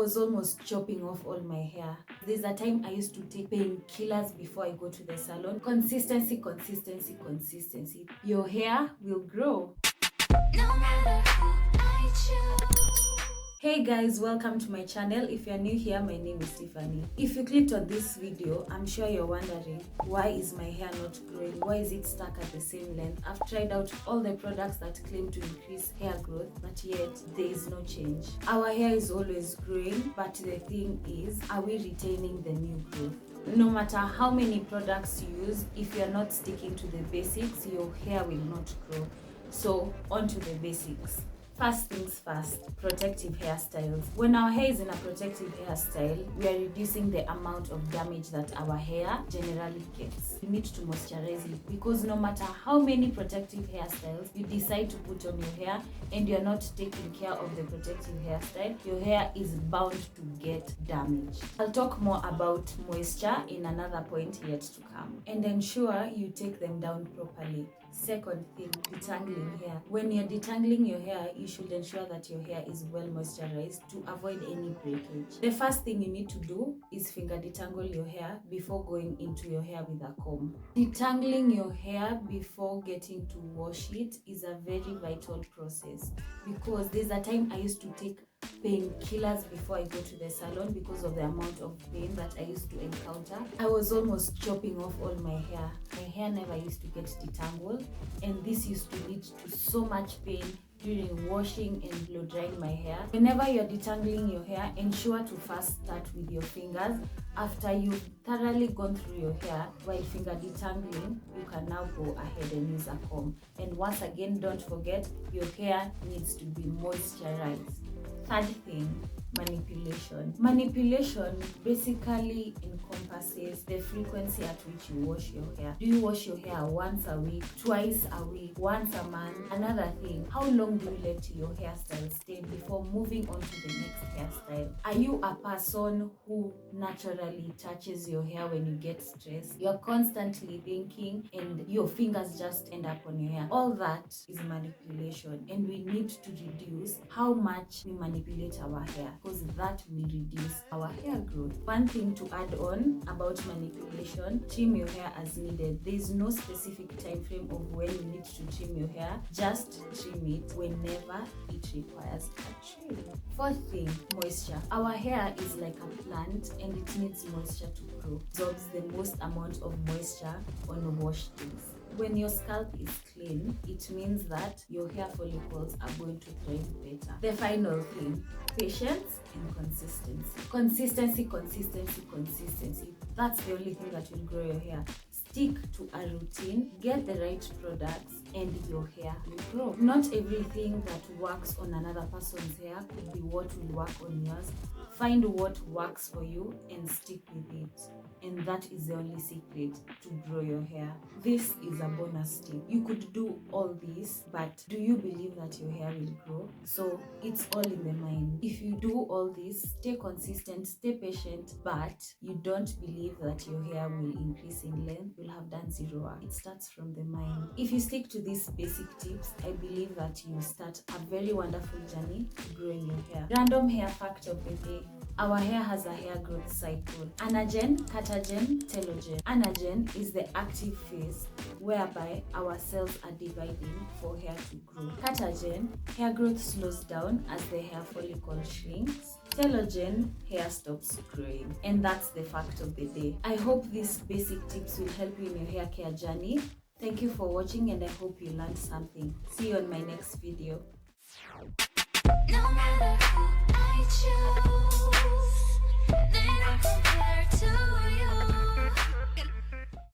was almost chopping off all my hair. There's a time I used to take painkillers before I go to the salon. Consistency, consistency, consistency. Your hair will grow. No matter who I choose. Hey guys, welcome to my channel. If you're new here, my name is Tiffany. If you clicked on this video, I'm sure you're wondering, why is my hair not growing? Why is it stuck at the same length? I've tried out all the products that claim to increase hair growth, but yet there is no change. Our hair is always growing, but the thing is, are we retaining the new growth? No matter how many products you use, if you're not sticking to the basics, your hair will not grow. So, on to the basics. First things first, protective hairstyles. When our hair is in a protective hairstyle, we are reducing the amount of damage that our hair generally gets. You need to moisturize it because no matter how many protective hairstyles you decide to put on your hair and you're not taking care of the protective hairstyle, your hair is bound to get damaged. I'll talk more about moisture in another point yet to come. And ensure you take them down properly. Second thing, detangling hair. When you're detangling your hair, you should ensure that your hair is well moisturized to avoid any breakage. The first thing you need to do is finger detangle your hair before going into your hair with a comb. Detangling your hair before getting to wash it is a very vital process because there's a time I used to take painkillers before I go to the salon because of the amount of pain that I used to encounter. I was almost chopping off all my hair. My hair never used to get detangled, and this used to lead to so much pain during washing and blow drying my hair. Whenever you're detangling your hair, ensure to first start with your fingers. After you've thoroughly gone through your hair while finger detangling, you can now go ahead and use a comb. And once again, don't forget, your hair needs to be moisturized. Third thing, manipulation. Manipulation basically encompasses the frequency at which you wash your hair. Do you wash your hair once a week, twice a week, once a month? Another thing, how long do you let your hairstyle stay before moving on to the next hairstyle? Are you a person who naturally touches your hair when you get stressed? You're constantly thinking and your fingers just end up on your hair. All that is manipulation, and we need to reduce how much we manipulate our hair, because that will reduce our hair growth. One thing to add on about manipulation, trim your hair as needed. There is no specific time frame of when you need to trim your hair. Just trim it whenever it requires a trim. Fourth thing, moisture. Our hair is like a plant and it needs moisture to grow. It absorbs the most amount of moisture on washed things. When your scalp is clean, it means that your hair follicles are going to thrive better. The final thing, patience and consistency. Consistency, consistency, consistency. That's the only thing that will grow your hair. Stick to a routine, get the right products, and your hair will grow. Not everything that works on another person's hair could be what will work on yours. Find what works for you and stick with it. And that is the only secret to grow your hair. This is a bonus tip. You could do all this, but do you believe that your hair will grow? So it's all in the mind. If you do all this, stay consistent, stay patient, but you don't believe that your hair will increase in length, you'll have done zero work. It starts from the mind. If you stick to these basic tips, I believe that you start a very wonderful journey to growing your hair. Random hair fact of the day. Our hair has a hair growth cycle: anagen, catagen, telogen. Anagen is the active phase whereby our cells are dividing for hair to grow. Catagen, hair growth slows down as the hair follicle shrinks. Telogen, hair stops growing. And that's the fact of the day. I hope these basic tips will help you in your hair care journey. Thank you for watching and I hope you learned something. See you on my next video. No matter who I choose.